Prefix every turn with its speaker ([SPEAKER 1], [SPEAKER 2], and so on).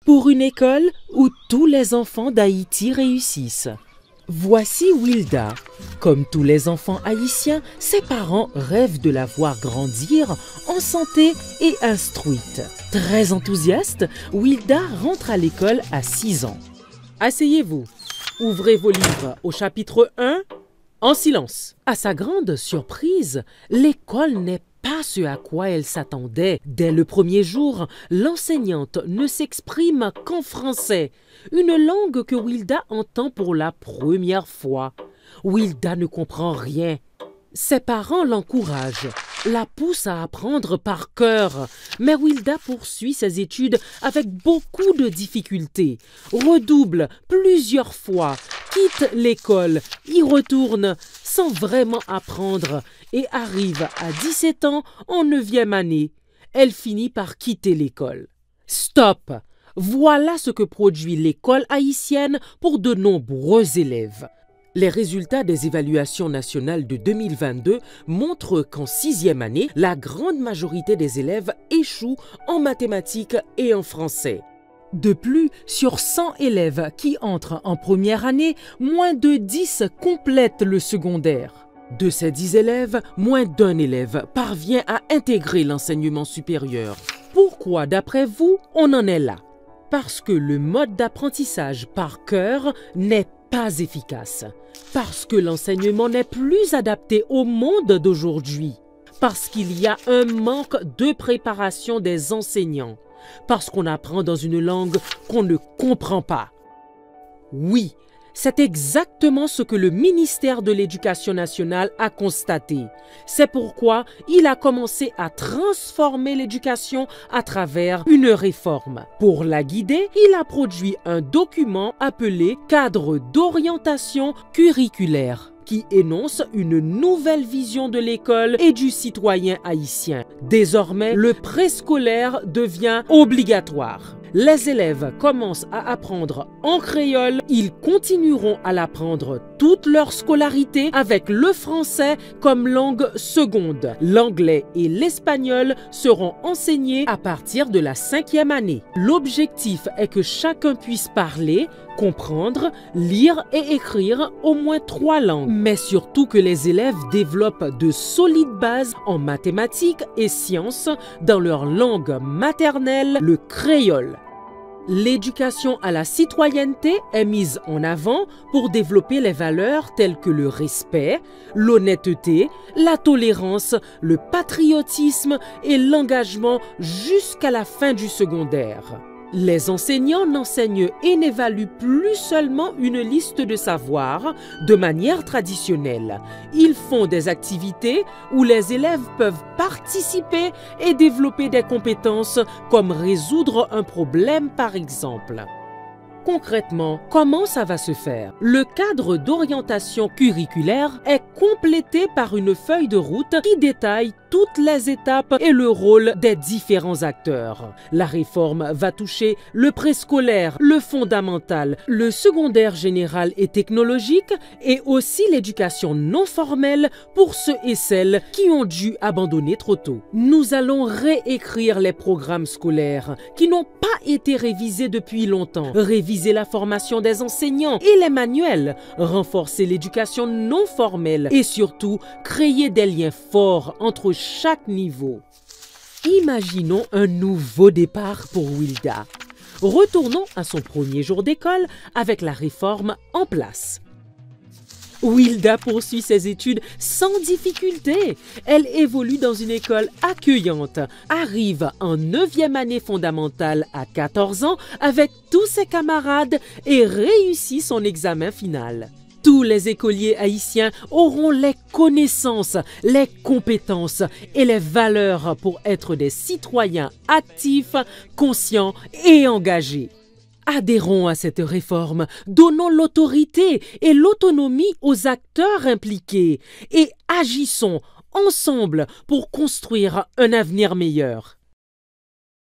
[SPEAKER 1] pour une école où tous les enfants d'Haïti réussissent. Voici Wilda. Comme tous les enfants haïtiens, ses parents rêvent de la voir grandir en santé et instruite. Très enthousiaste, Wilda rentre à l'école à 6 ans. Asseyez-vous. Ouvrez vos livres au chapitre 1, en silence. À sa grande surprise, l'école n'est pas ce à quoi elle s'attendait. Dès le premier jour, l'enseignante ne s'exprime qu'en français, une langue que Wilda entend pour la première fois. Wilda ne comprend rien. Ses parents l'encouragent, la poussent à apprendre par cœur, mais Wilda poursuit ses études avec beaucoup de difficultés, redouble plusieurs fois, quitte l'école, y retourne sans vraiment apprendre et arrive à 17 ans en 9e année. Elle finit par quitter l'école. Stop! Voilà ce que produit l'école haïtienne pour de nombreux élèves. Les résultats des évaluations nationales de 2022 montrent qu'en 6e année, la grande majorité des élèves échouent en mathématiques et en français. De plus, sur 100 élèves qui entrent en première année, moins de 10 complètent le secondaire. De ces 10 élèves, moins d'un élève parvient à intégrer l'enseignement supérieur. Pourquoi, d'après vous, on en est là? Parce que le mode d'apprentissage par cœur n'est pas efficace. Parce que l'enseignement n'est plus adapté au monde d'aujourd'hui. Parce qu'il y a un manque de préparation des enseignants. Parce qu'on apprend dans une langue qu'on ne comprend pas. Oui, c'est exactement ce que le ministère de l'Éducation nationale a constaté. C'est pourquoi il a commencé à transformer l'éducation à travers une réforme. Pour la guider, il a produit un document appelé « Cadre d'orientation curriculaire » qui énonce une nouvelle vision de l'école et du citoyen haïtien. Désormais, le préscolaire devient obligatoire. Les élèves commencent à apprendre en créole, ils continueront à l'apprendre toute leur scolarité avec le français comme langue seconde. L'anglais et l'espagnol seront enseignés à partir de la 5e année. L'objectif est que chacun puisse parler, comprendre, lire et écrire au moins 3 langues, mais surtout que les élèves développent de solides bases en mathématiques et sciences dans leur langue maternelle, le créole. L'éducation à la citoyenneté est mise en avant pour développer les valeurs telles que le respect, l'honnêteté, la tolérance, le patriotisme et l'engagement jusqu'à la fin du secondaire. Les enseignants n'enseignent et n'évaluent plus seulement une liste de savoirs de manière traditionnelle. Ils font des activités où les élèves peuvent participer et développer des compétences comme résoudre un problème par exemple. Concrètement, comment ça va se faire? Le cadre d'orientation curriculaire est complété par une feuille de route qui détaille toutes les étapes et le rôle des différents acteurs. La réforme va toucher le préscolaire, le fondamental, le secondaire général et technologique et aussi l'éducation non formelle pour ceux et celles qui ont dû abandonner trop tôt. Nous allons réécrire les programmes scolaires qui n'ont pas été révisés depuis longtemps, réviser la formation des enseignants et les manuels, renforcer l'éducation non formelle et surtout créer des liens forts entre chaque niveau. Imaginons un nouveau départ pour Wilda. Retournons à son premier jour d'école avec la réforme en place. Wilda poursuit ses études sans difficulté. Elle évolue dans une école accueillante, arrive en 9e année fondamentale à 14 ans avec tous ses camarades et réussit son examen final. Tous les écoliers haïtiens auront les connaissances, les compétences et les valeurs pour être des citoyens actifs, conscients et engagés. Adhérons à cette réforme, donnons l'autorité et l'autonomie aux acteurs impliqués et agissons ensemble pour construire un avenir meilleur.